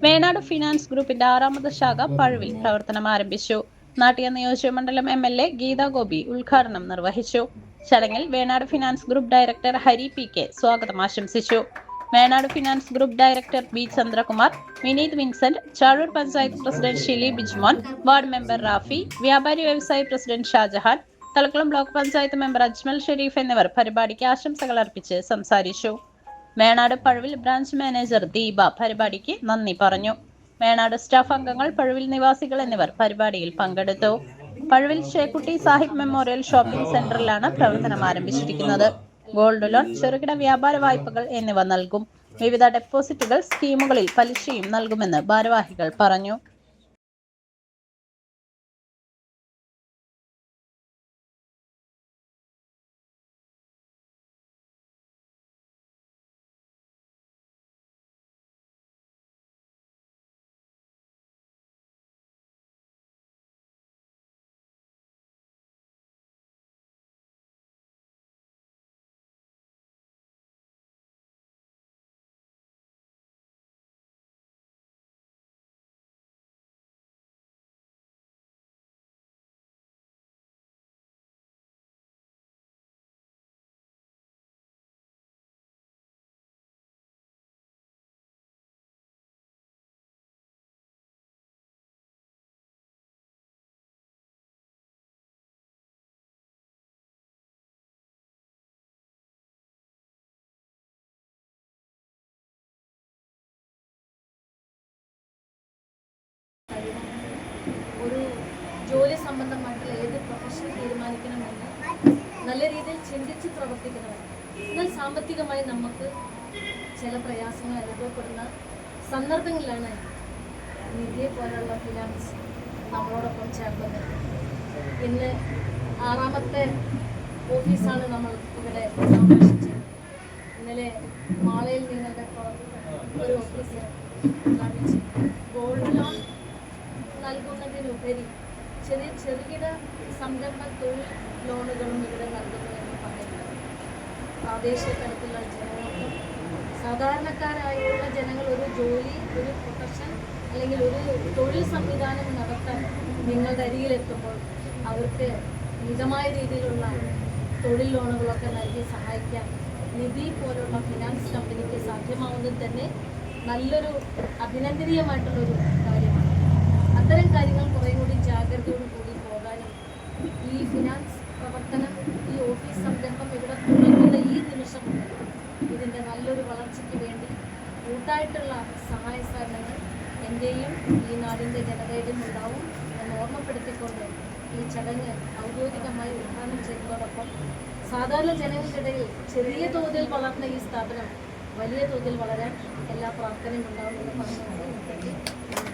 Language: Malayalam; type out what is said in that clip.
വേണാട് ഫിനാൻസ് ഗ്രൂപ്പിന്റെ 6ാമത് ശാഖ പഴുവിൽ പ്രവർത്തനം ആരംഭിച്ചു. നാട്ടിക നിയോജകമണ്ഡലം MLA ഗീതാ ഗോപി ഉദ്ഘാടനം നിർവഹിച്ചു. ചടങ്ങിൽ Venad finance group director Hari PK സ്വാഗതം ആശംസിച്ചു. Venad finance group director B Chandrakumar, Vineeth Vincent, Chazhoor panchayat president Shili Bijmon, ward member Rafi, വ്യാപാരി വ്യവസായി president Shajahan, Thalakkulam block panchayat member Ajmal Sherif എന്നിവർ പരിപാടിക്ക് ആശംസകൾ അർപ്പിച്ച് സംസാരിച്ചു. വേണാട് പഴുവിൽ ബ്രാഞ്ച് മാനേജർ ദീപ പരിപാടിക്ക് നന്ദി പറഞ്ഞു. വേണാട് സ്റ്റാഫ് അംഗങ്ങൾ, പഴുവിൽ നിവാസികൾ എന്നിവർ പരിപാടിയിൽ പങ്കെടുത്തു. പഴുവിൽ ഷേക്കുട്ടി സാഹിബ് മെമ്മോറിയൽ ഷോപ്പിംഗ് സെന്ററിലാണ് പ്രവർത്തനം ആരംഭിച്ചിരിക്കുന്നത്. ഗോൾഡ് ലോൺ, ചെറുകിട വ്യാപാര വായ്പകൾ എന്നിവ നൽകും. വിവിധ ഡെപ്പോസിറ്റുകൾ സ്കീമുകളിൽ പലിശയും നൽകുമെന്ന് ഭാരവാഹികൾ പറഞ്ഞു. ഒരു ജോലി സംബന്ധമായിട്ടുള്ള ഏത് പ്രൊഫഷൻ തീരുമാനിക്കണമെന്ന് നല്ല രീതിയിൽ ചിന്തിച്ച് പ്രവർത്തിക്കണമെന്ന്. എന്നാൽ സാമ്പത്തികമായി നമുക്ക് ചില പ്രയാസങ്ങൾ അനുഭവപ്പെടുന്ന സന്ദർഭങ്ങളിലാണ് നിധിയെ പോലുള്ള ഫിനാൻസ് നമ്മളോടൊപ്പം ചേർന്നത്. ഇന്ന് 6ാമത്തെ ഓഫീസാണ് നമ്മൾ ഇവിടെ സന്ദർശിച്ചത്. ഇന്നലെ മാളയിൽ നിങ്ങളുടെ ഒരു ഓഫീസ് സ്ഥാപിച്ച് ഗോൾഡ് ലോൺ നൽകുന്നതിനുപരി ചെറുകിട സംരംഭ തൊഴിൽ ലോണുകളും ഇവിടെ നൽകുന്നതെന്ന് പറയുന്നത് പ്രാദേശിക തലത്തിലുള്ള ജനങ്ങൾക്കും സാധാരണക്കാരായുള്ള ജനങ്ങൾ ഒരു ജോലി, ഒരു പ്രൊഫഷൻ അല്ലെങ്കിൽ ഒരു തൊഴിൽ സംവിധാനം നടത്താൻ നിങ്ങളുടെ അരികിലെത്തുമ്പോൾ അവർക്ക് മിതമായ രീതിയിലുള്ള തൊഴിൽ ലോണുകളൊക്കെ നൽകി സഹായിക്കാൻ നിധി പോലുള്ള ഫിനാൻസ് കമ്പനിക്ക് സാധ്യമാവുന്നത് തന്നെ നല്ലൊരു അഭിനന്ദനീയമായിട്ടുള്ളൊരു കാര്യമാണ്. അത്തരം കാര്യങ്ങൾ കുറേ കൂടി ജാഗ്രതയോടുകൂടി പോകാനും ഈ ഫിനാൻസ് പ്രവർത്തനം, ഈ ഓഫീസ് സംരംഭം ഇവിടെ തുടങ്ങുന്ന ഈ നിമിഷമുണ്ട് ഇതിൻ്റെ നല്ലൊരു വളർച്ചയ്ക്ക് വേണ്ടി കൂട്ടായിട്ടുള്ള സഹായ സഹകരണങ്ങൾ എൻ്റെയും ഈ നാടിൻ്റെ ജനതയുടെയും ഉണ്ടാവും എന്ന് ഓർമ്മപ്പെടുത്തിക്കൊണ്ട് ഈ ചടങ്ങ് ഔദ്യോഗികമായി ഉദ്ഘാടനം ചെയ്തതോടൊപ്പം സാധാരണ ജനങ്ങൾക്കിടയിൽ ചെറിയ തോതിൽ വളർന്ന ഈ സ്ഥാപനം വലിയ തോതിൽ വളരാൻ എല്ലാ പ്രാർത്ഥനയും ഉണ്ടാവുമെന്ന് പറഞ്ഞുകൊണ്ട്